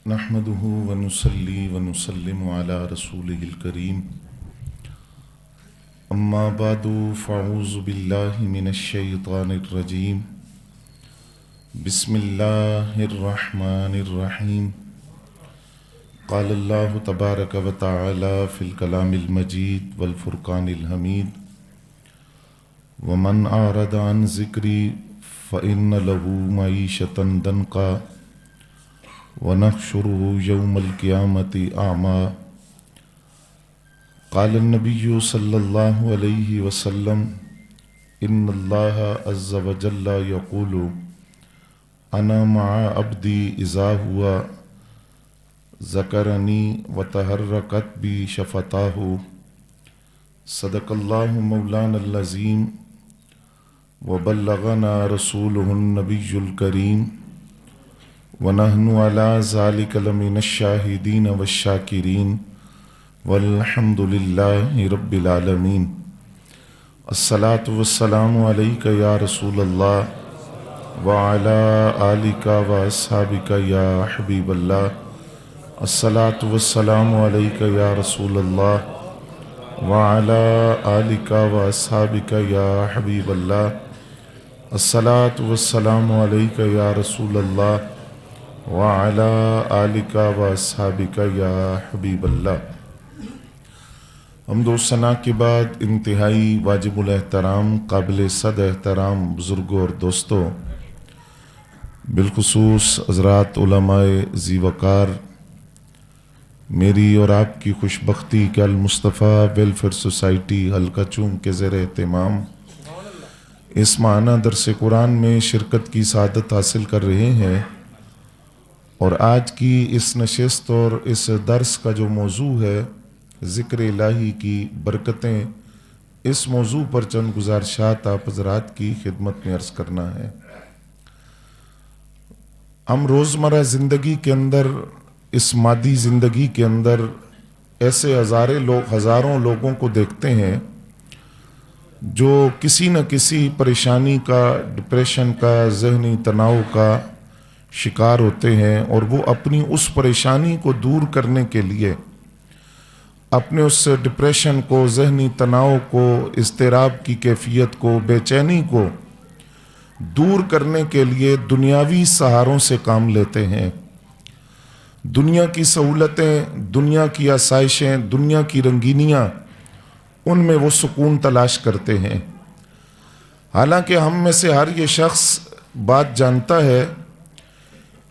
نحمده ونصلي ونسلم على رسوله الكريم اما بعد فاعوذ بالله من الشيطان الرجيم بسم الله الرحمن الرحيم قال الله تبارك وتعالى في الكلام المجيد والفرقان الحميد ومن أعرض عن ذكري فإن له معيشة ضنكا ونحشره يوم القيامة أعمى قال النبي صلى الله عليه وسلم إن الله عز وجل يقول أنا مع عبدي إذا هو ذكرني وتحركت بي شفتاه صدق الله مولانا العظيم وبلغنا رسوله النبي الكريم ونحن على ذلك لمن الشاهدين والشاكرين والحمد لله رب العالمين الصلاة والسلام عليك يا رسول الله وعلى آلك وأصحابك يا حبيب الله الصلاة والسلام عليك يا رسول الله وعلى آلك وأصحابك يا حبيب الله الصلاة والسلام عليك يا رسول الله وعلى آلك وأصحابك يا حبيب اللہ۔ حمد و ثنا کے بعد انتہائی واجب الاحترام قابل صد احترام بزرگوں اور دوستوں، بالخصوص حضرات علماء ذی وقار، میری اور آپ کی خوش بختی کہ المصطفیٰ ویلفیئر سوسائٹی حلقہ چوم کے زیر اہتمام اس ماہانہ درس قرآن میں شرکت کی سعادت حاصل کر رہے ہیں، اور آج کی اس نشست اور اس درس کا جو موضوع ہے ذکر الہی کی برکتیں، اس موضوع پر چند گزارشات آپ حضرات کی خدمت میں عرض کرنا ہے۔ ہم روزمرہ زندگی کے اندر، اس مادی زندگی کے اندر ایسے ہزاروں لوگوں کو دیکھتے ہیں جو کسی نہ کسی پریشانی کا، ڈپریشن کا، ذہنی تناؤ کا شکار ہوتے ہیں، اور وہ اپنی اس پریشانی کو دور کرنے کے لیے، اپنے اس ڈپریشن کو، ذہنی تناؤ کو، اضطراب کی کیفیت کو، بے چینی کو دور کرنے کے لیے دنیاوی سہاروں سے کام لیتے ہیں۔ دنیا کی سہولتیں، دنیا کی آسائشیں، دنیا کی رنگینیاں، ان میں وہ سکون تلاش کرتے ہیں۔ حالانکہ ہم میں سے ہر یہ شخص بات جانتا ہے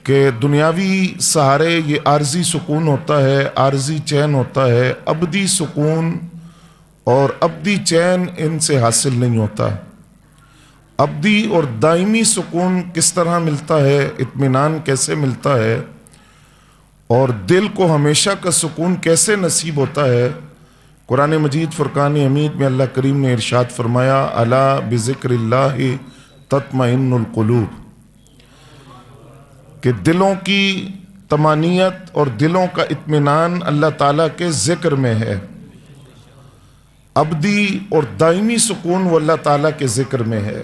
کہ دنیاوی سہارے یہ عارضی سکون ہوتا ہے، عارضی چین ہوتا ہے، ابدی سکون اور ابدی چین ان سے حاصل نہیں ہوتا۔ ابدی اور دائمی سکون کس طرح ملتا ہے، اطمینان کیسے ملتا ہے، اور دل کو ہمیشہ کا سکون کیسے نصیب ہوتا ہے؟ قرآن مجید فرقان حمید میں اللہ کریم نے ارشاد فرمایا الا بذکر اللہ تطمئن القلوب، کہ دلوں کی طمانینت اور دلوں کا اطمینان اللہ تعالیٰ کے ذکر میں ہے۔ ابدی اور دائمی سکون وہ اللہ تعالیٰ کے ذکر میں ہے۔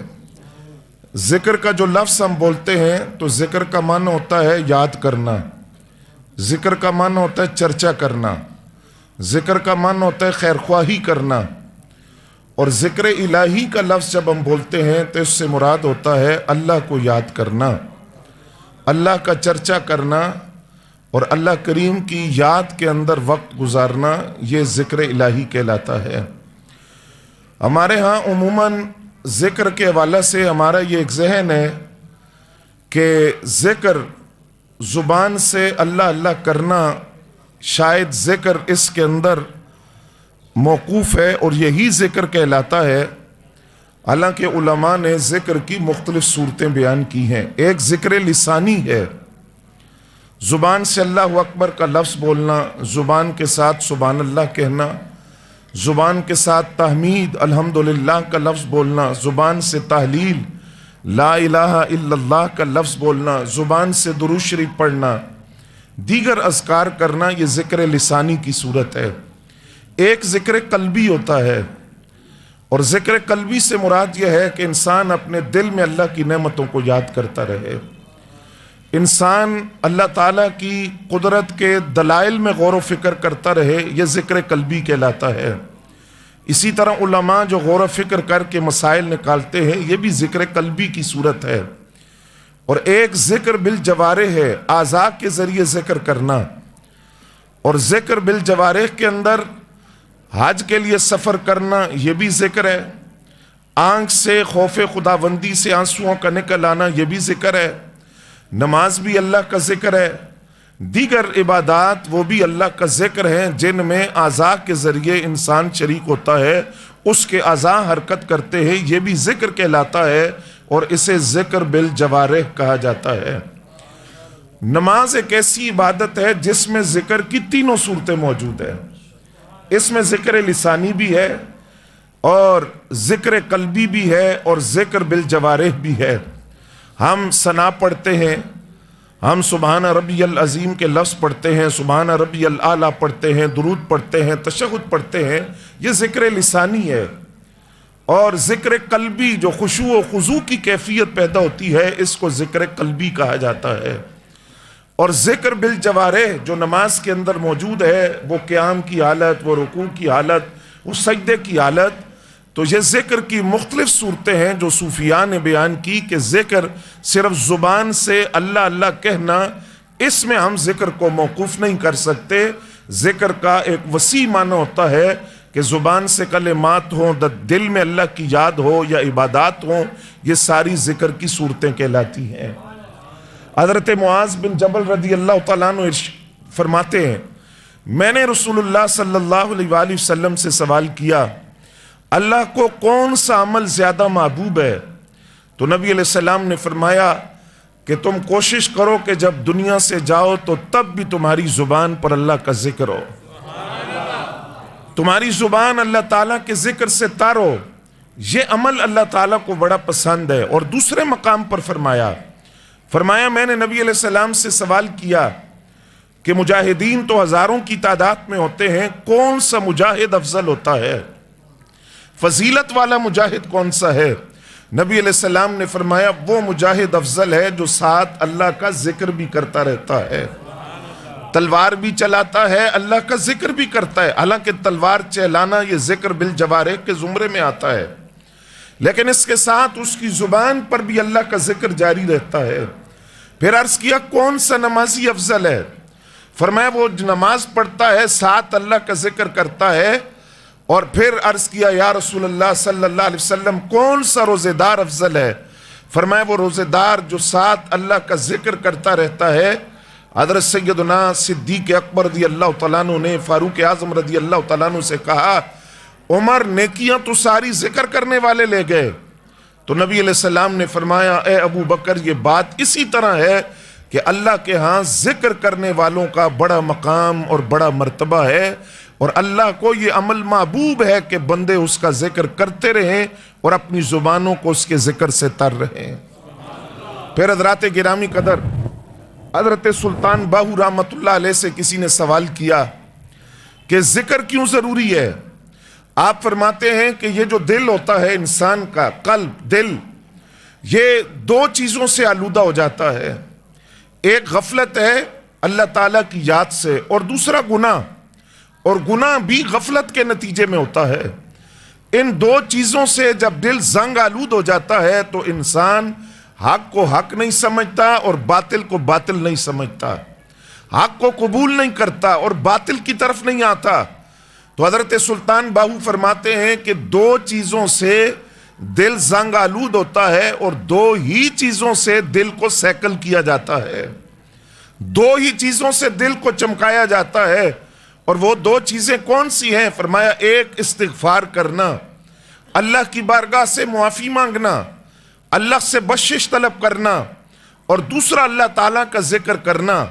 ذکر کا جو لفظ ہم بولتے ہیں تو ذکر کا معنی ہوتا ہے یاد کرنا، ذکر کا معنی ہوتا ہے چرچا کرنا، ذکر کا معنی ہوتا ہے خیر خواہی کرنا، اور ذکر الہی کا لفظ جب ہم بولتے ہیں تو اس سے مراد ہوتا ہے اللہ کو یاد کرنا، اللہ کا چرچا کرنا، اور اللہ کریم کی یاد کے اندر وقت گزارنا، یہ ذکر الہی کہلاتا ہے۔ ہمارے ہاں عموماً ذکر کے حوالے سے ہمارا یہ ایک ذہن ہے کہ ذکر زبان سے اللہ اللہ کرنا، شاید ذکر اس کے اندر موقوف ہے اور یہی ذکر کہلاتا ہے۔ حالانکہ علماء نے ذکر کی مختلف صورتیں بیان کی ہیں۔ ایک ذکر لسانی ہے، زبان سے اللہ اکبر کا لفظ بولنا، زبان کے ساتھ سبحان اللہ کہنا، زبان کے ساتھ تحمید الحمدللہ کا لفظ بولنا، زبان سے تحلیل لا الہ الا اللہ کا لفظ بولنا، زبان سے درود شریف پڑھنا، دیگر اذکار کرنا، یہ ذکر لسانی کی صورت ہے۔ ایک ذکر قلبی ہوتا ہے، اور ذکر قلبی سے مراد یہ ہے کہ انسان اپنے دل میں اللہ کی نعمتوں کو یاد کرتا رہے۔ انسان اللہ تعالیٰ کی قدرت کے دلائل میں غور و فکر کرتا رہے، یہ ذکر قلبی کہلاتا ہے۔ اسی طرح علماء جو غور و فکر کر کے مسائل نکالتے ہیں، یہ بھی ذکر قلبی کی صورت ہے۔ اور ایک ذکر بالجوارح ہے، اعضاء کے ذریعے ذکر کرنا، اور ذکر بالجوارح کے اندر حج کے لیے سفر کرنا، یہ بھی ذکر ہے۔ آنکھ سے خوف خداوندی سے آنسوؤں کا نکل آنا، یہ بھی ذکر ہے۔ نماز بھی اللہ کا ذکر ہے۔ دیگر عبادات وہ بھی اللہ کا ذکر ہیں جن میں اعضاء کے ذریعے انسان شریک ہوتا ہے، اس کے اعضاء حرکت کرتے ہیں، یہ بھی ذکر کہلاتا ہے، اور اسے ذکر بالجوارح کہا جاتا ہے۔ نماز ایک ایسی عبادت ہے جس میں ذکر کی تینوں صورتیں موجود ہیں۔ اس میں ذکر لسانی بھی ہے، اور ذکر قلبی بھی ہے، اور ذکر بالجوارح بھی ہے۔ ہم ثنا پڑھتے ہیں، ہم سبحان ربی العظیم کے لفظ پڑھتے ہیں، سبحان ربی الاعلیٰ پڑھتے ہیں، درود پڑھتے ہیں، تشہد پڑھتے ہیں، یہ ذکر لسانی ہے۔ اور ذکر قلبی جو خشوع و خضوع کی کیفیت پیدا ہوتی ہے، اس کو ذکر قلبی کہا جاتا ہے۔ اور ذکر بالجوارح جو نماز کے اندر موجود ہے، وہ قیام کی حالت، وہ رکوع کی حالت، وہ سجدے کی حالت، تو یہ ذکر کی مختلف صورتیں ہیں جو صوفیاء نے بیان کی کہ ذکر صرف زبان سے اللہ اللہ کہنا، اس میں ہم ذکر کو موقوف نہیں کر سکتے۔ ذکر کا ایک وسیع معنی ہوتا ہے کہ زبان سے کلمات ہوں، دل میں اللہ کی یاد ہو، یا عبادات ہوں، یہ ساری ذکر کی صورتیں کہلاتی ہیں۔ حضرت معاذ بن جبل رضی اللہ تعالیٰ عنہ فرماتے ہیں، میں نے رسول اللہ صلی اللہ علیہ وآلہ وسلم سے سوال کیا، اللہ کو کون سا عمل زیادہ محبوب ہے؟ تو نبی علیہ السلام نے فرمایا کہ تم کوشش کرو کہ جب دنیا سے جاؤ تو تب بھی تمہاری زبان پر اللہ کا ذکر ہو، تمہاری زبان اللہ تعالیٰ کے ذکر سے تارو، یہ عمل اللہ تعالیٰ کو بڑا پسند ہے۔ اور دوسرے مقام پر فرمایا میں نے نبی علیہ السلام سے سوال کیا کہ مجاہدین تو ہزاروں کی تعداد میں ہوتے ہیں، کون سا مجاہد افضل ہوتا ہے؟ فضیلت والا مجاہد کون سا ہے؟ نبی علیہ السلام نے فرمایا وہ مجاہد افضل ہے جو ساتھ اللہ کا ذکر بھی کرتا رہتا ہے، تلوار بھی چلاتا ہے، اللہ کا ذکر بھی کرتا ہے۔ حالانکہ تلوار چلانا یہ ذکر بالجوارح کے زمرے میں آتا ہے، لیکن اس کے ساتھ اس کی زبان پر بھی اللہ کا ذکر جاری رہتا ہے۔ پھر عرض کیا کون سا نمازی افضل ہے؟ فرمایا وہ نماز پڑھتا ہے، ساتھ اللہ کا ذکر کرتا ہے۔ اور پھر عرض کیا یا رسول اللہ صلی اللہ علیہ وسلم کون سا روزے دار افضل ہے؟ فرمایا وہ روزے دار جو ساتھ اللہ کا ذکر کرتا رہتا ہے۔ حضرت سیدنا صدیق اکبر رضی اللہ تعالیٰ عنہ نے فاروق اعظم رضی اللہ تعالیٰ عنہ سے کہا، عمر نیکیاں تو ساری ذکر کرنے والے لے گئے۔ تو نبی علیہ السلام نے فرمایا اے ابو بکر یہ بات اسی طرح ہے کہ اللہ کے ہاں ذکر کرنے والوں کا بڑا مقام اور بڑا مرتبہ ہے، اور اللہ کو یہ عمل محبوب ہے کہ بندے اس کا ذکر کرتے رہیں اور اپنی زبانوں کو اس کے ذکر سے تر رہیں۔ پھر حضرات گرامی قدر حضرت سلطان باہو رحمت اللہ علیہ سے کسی نے سوال کیا کہ ذکر کیوں ضروری ہے؟ آپ فرماتے ہیں کہ یہ جو دل ہوتا ہے انسان کا، قلب، دل، یہ دو چیزوں سے آلودہ ہو جاتا ہے۔ ایک غفلت ہے اللہ تعالیٰ کی یاد سے، اور دوسرا گناہ، اور گناہ بھی غفلت کے نتیجے میں ہوتا ہے۔ ان دو چیزوں سے جب دل زنگ آلود ہو جاتا ہے تو انسان حق کو حق نہیں سمجھتا اور باطل کو باطل نہیں سمجھتا، حق کو قبول نہیں کرتا اور باطل کی طرف نہیں آتا۔ تو حضرت سلطان باہو فرماتے ہیں کہ دو چیزوں سے دل زنگ آلود ہوتا ہے، اور دو ہی چیزوں سے دل کو سیکل کیا جاتا ہے، دو ہی چیزوں سے دل کو چمکایا جاتا ہے۔ اور وہ دو چیزیں کون سی ہیں؟ فرمایا ایک استغفار کرنا، اللہ کی بارگاہ سے معافی مانگنا، اللہ سے بخشش طلب کرنا، اور دوسرا اللہ تعالیٰ کا ذکر کرنا۔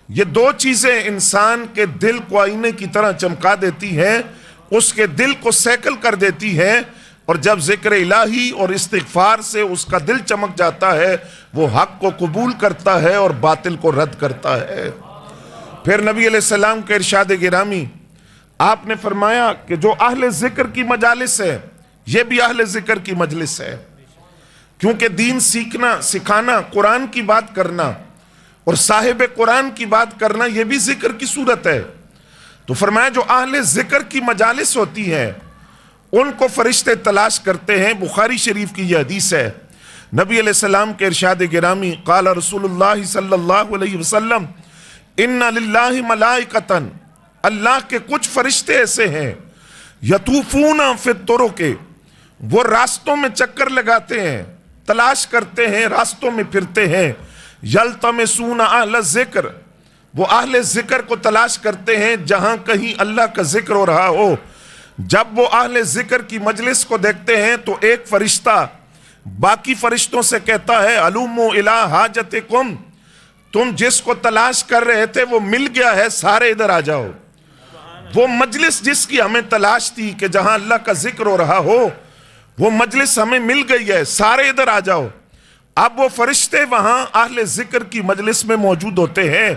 یہ دو چیزیں انسان کے دل کو آئینے کی طرح چمکا دیتی ہیں، اس کے دل کو سیکل کر دیتی ہیں، اور جب ذکر الہی اور استغفار سے اس کا دل چمک جاتا ہے، وہ حق کو قبول کرتا ہے اور باطل کو رد کرتا ہے۔ پھر نبی علیہ السلام کے ارشاد گرامی، آپ نے فرمایا کہ جو اہل ذکر کی مجالس ہے، یہ بھی اہل ذکر کی مجلس ہے، کیونکہ دین سیکھنا، سکھانا، قرآن کی بات کرنا، اور صاحب قرآن کی بات کرنا یہ بھی ذکر کی صورت ہے۔ تو فرمایا جو اہل ذکر کی مجالس ہوتی ہیں ان کو فرشتے تلاش کرتے ہیں۔ بخاری شریف کی یہ حدیث ہے، نبی علیہ السلام کے ارشاد گرامی، قال رسول اللہ صلی اللہ علیہ وسلم ان للہ ملائکۃ، اللہ کے کچھ فرشتے ایسے ہیں، یطوفون فی الطرق، وہ راستوں میں چکر لگاتے ہیں، تلاش کرتے ہیں، راستوں میں پھرتے ہیں، یلتمسون اہل الذکر، وہ اہل ذکر کو تلاش کرتے ہیں جہاں کہیں اللہ کا ذکر ہو رہا ہو۔ جب وہ اہل ذکر کی مجلس کو دیکھتے ہیں تو ایک فرشتہ باقی فرشتوں سے کہتا ہے الوموا الی حاجتکم، تم جس کو تلاش کر رہے تھے وہ مل گیا ہے، سارے ادھر آ جاؤ۔ وہ مجلس جس کی ہمیں تلاش تھی کہ جہاں اللہ کا ذکر ہو رہا ہو، وہ مجلس ہمیں مل گئی ہے، سارے ادھر آ جاؤ۔ اب وہ فرشتے وہاں اہل ذکر کی مجلس میں موجود ہوتے ہیں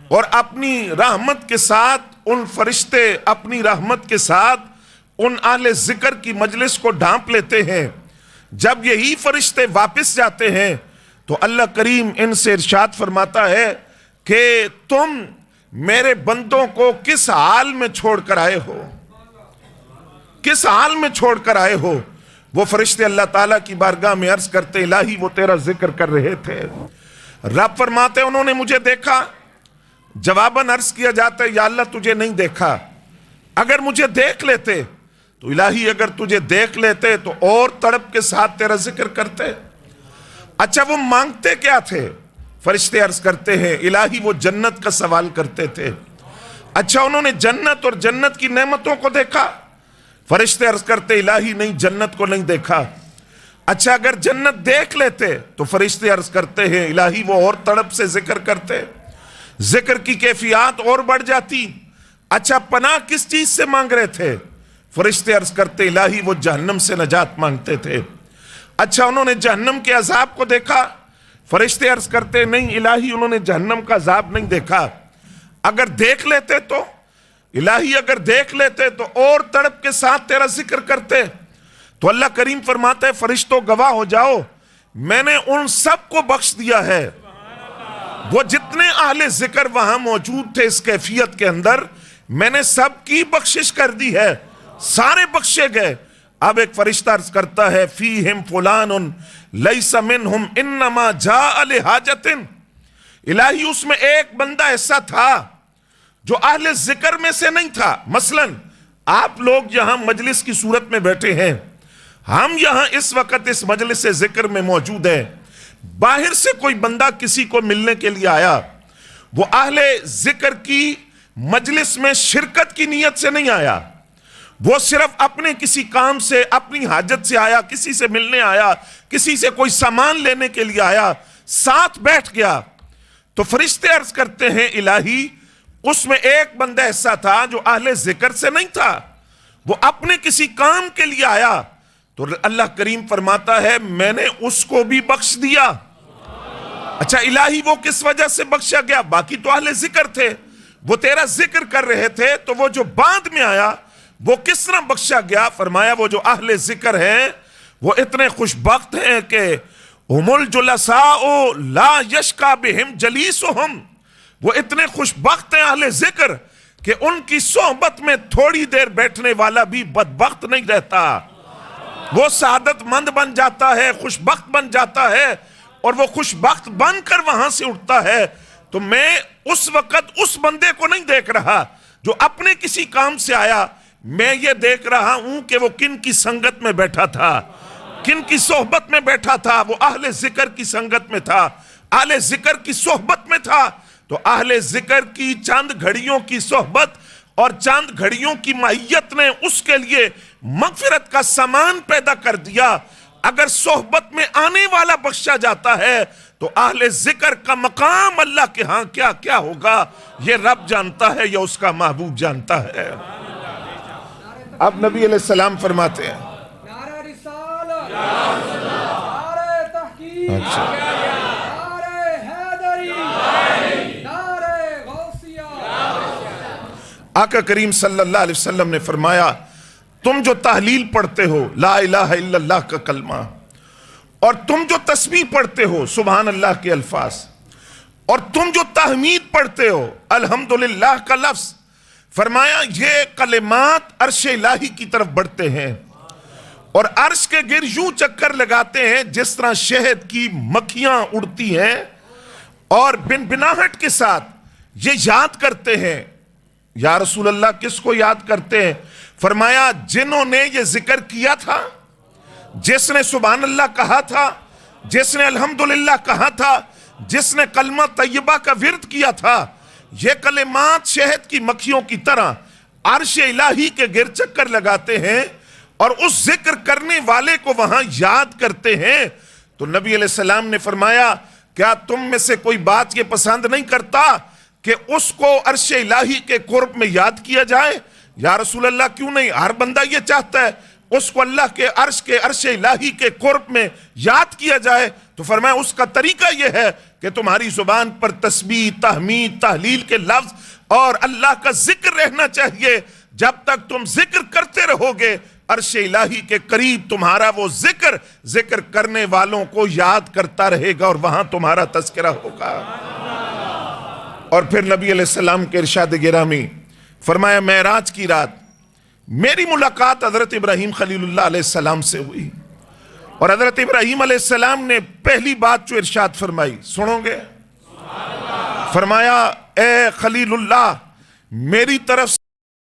اور اپنی رحمت کے ساتھ ان فرشتے اپنی رحمت کے ساتھ ان اہل ذکر کی مجلس کو ڈھانپ لیتے ہیں۔ جب یہی فرشتے واپس جاتے ہیں تو اللہ کریم ان سے ارشاد فرماتا ہے کہ تم میرے بندوں کو کس حال میں چھوڑ کر آئے ہو، کس حال میں چھوڑ کر آئے ہو۔ وہ فرشتے اللہ تعالیٰ کی بارگاہ میں عرض کرتے الہی وہ تیرا ذکر کر رہے تھے۔ رب فرماتے انہوں نے مجھے دیکھا، جواباً عرض کیا جاتا ہے یا اللہ تجھے نہیں دیکھا، اگر مجھے دیکھ لیتے تو الہی اگر تجھے دیکھ لیتے تو اور تڑپ کے ساتھ تیرا ذکر کرتے۔ اچھا وہ مانگتے کیا تھے؟ فرشتے عرض کرتے ہیں الہی وہ جنت کا سوال کرتے تھے۔ اچھا انہوں نے جنت اور جنت کی نعمتوں کو دیکھا؟ فرشتے عرض کرتے الہی نہیں، جنت کو نہیں دیکھا۔ اچھا اگر جنت دیکھ لیتے تو فرشتے عرض کرتے ہیں الہی وہ اور تڑپ سے ذکر کرتے، ذکر کی کیفیات اور بڑھ جاتی۔ اچھا پناہ کس چیز سے مانگ رہے تھے؟ فرشتے عرض کرتے الہی وہ جہنم سے نجات مانگتے تھے۔ اچھا انہوں نے جہنم کے عذاب کو دیکھا؟ فرشتے عرض کرتے نہیں الہی انہوں نے جہنم کا عذاب نہیں دیکھا، اگر دیکھ لیتے تو الہی اگر دیکھ لیتے تو اور تڑپ کے ساتھ تیرا ذکر کرتے۔ تو اللہ کریم فرماتا ہے فرشتوں گواہ ہو جاؤ میں نے ان سب کو بخش دیا ہے، وہ جتنے اہل ذکر وہاں موجود تھے اس کیفیت کے اندر میں نے سب کی بخشش کر دی ہے، سارے بخشے گئے۔ اب ایک فرشتہ عرض کرتا ہے فیہم فلان لیس منہم انما جاء لحاجت، الہی اس میں ایک بندہ ایسا تھا جو اہل ذکر میں سے نہیں تھا۔ مثلا آپ لوگ یہاں مجلس کی صورت میں بیٹھے ہیں، ہم یہاں اس وقت اس مجلس ذکر میں موجود ہیں، باہر سے کوئی بندہ کسی کو ملنے کے لیے آیا، وہ اہل ذکر کی مجلس میں شرکت کی نیت سے نہیں آیا، وہ صرف اپنے کسی کام سے اپنی حاجت سے آیا، کسی سے ملنے آیا، کسی سے کوئی سامان لینے کے لیے آیا، ساتھ بیٹھ گیا۔ تو فرشتے عرض کرتے ہیں الہی اس میں ایک بندہ ایسا تھا جو اہل ذکر سے نہیں تھا، وہ اپنے کسی کام کے لیے آیا، تو اللہ کریم فرماتا ہے میں نے اس کو بھی بخش دیا۔ اچھا الہی وہ کس وجہ سے بخشا گیا؟ باقی تو اہل ذکر تھے، وہ تیرا ذکر کر رہے تھے، تو وہ جو بعد میں آیا وہ کس طرح بخشا گیا؟ فرمایا وہ جو اہل ذکر ہیں وہ اتنے خوش بخت ہیں کہ ہم الجلساء لا یشقی بہم جلیسہم، وہ اتنے خوش بخت ہیں اہل ذکر کہ ان کی صحبت میں تھوڑی دیر بیٹھنے والا بھی بدبخت نہیں رہتا، وہ سعادت مند بن جاتا ہے، خوش بخت بن جاتا ہے، اور وہ خوش بخت بن کر وہاں سے اٹھتا ہے۔ تو میں اس وقت اس بندے کو نہیں دیکھ رہا جو اپنے کسی کام سے آیا، میں یہ دیکھ رہا ہوں کہ وہ کن کی سنگت میں بیٹھا تھا، کن کی صحبت میں بیٹھا تھا، وہ اہل ذکر کی سنگت میں تھا، اہل ذکر کی صحبت میں تھا۔ تو اہل ذکر کی چند گھڑیوں کی صحبت اور چند گھڑیوں کی معیت نے اس کے لیے مغفرت کا سامان پیدا کر دیا۔ اگر صحبت میں آنے والا بخشا جاتا ہے تو اہل ذکر کا مقام اللہ کے ہاں کیا کیا ہوگا یہ رب جانتا ہے یا اس کا محبوب جانتا ہے۔ اب نبی علیہ السلام فرماتے ہیں نعرہ رسالت، نعرہ تحقیق، نعرہ حیدری، نعرہ غوثیہ۔ آقا کریم صلی اللہ علیہ وسلم نے فرمایا تم جو تحلیل پڑھتے ہو لا الہ الا اللہ کا کلمہ، اور تم جو تسبیح پڑھتے ہو سبحان اللہ کے الفاظ، اور تم جو تحمید پڑھتے ہو الحمدللہ کا لفظ، فرمایا یہ کلمات عرش الہی کی طرف بڑھتے ہیں اور عرش کے گر یوں چکر لگاتے ہیں جس طرح شہد کی مکھیاں اڑتی ہیں، اور بن بناہٹ کے ساتھ یہ یاد کرتے ہیں۔ یا رسول اللہ کس کو یاد کرتے ہیں؟ فرمایا جنہوں نے یہ ذکر کیا تھا، جس نے سبحان اللہ کہا تھا، جس نے الحمدللہ کہا تھا، جس نے کلمہ طیبہ کا ورد کیا تھا، یہ کلمات شہد کی مکھیوں کی طرح عرش الہی کے گر چکر لگاتے ہیں اور اس ذکر کرنے والے کو وہاں یاد کرتے ہیں۔ تو نبی علیہ السلام نے فرمایا کیا تم میں سے کوئی بات یہ پسند نہیں کرتا کہ اس کو عرش الہی کے قرب میں یاد کیا جائے؟ یا رسول اللہ کیوں نہیں، ہر بندہ یہ چاہتا ہے اس کو اللہ کے عرش الہی کے قرب میں یاد کیا جائے۔ تو فرمایا اس کا طریقہ یہ ہے کہ تمہاری زبان پر تسبیح، تحمید، تحلیل کے لفظ اور اللہ کا ذکر رہنا چاہیے۔ جب تک تم ذکر کرتے رہو گے عرش الہی کے قریب تمہارا وہ ذکر کرنے والوں کو یاد کرتا رہے گا اور وہاں تمہارا تذکرہ ہوگا۔ اور پھر نبی علیہ السلام کے ارشاد گرامی، فرمایا معراج کی رات میری ملاقات حضرت ابراہیم خلیل اللہ علیہ السلام سے ہوئی، اور حضرت ابراہیم علیہ السلام نے پہلی بات جو ارشاد فرمائی سنو گے؟ فرمایا اے خلیل اللہ، میری طرف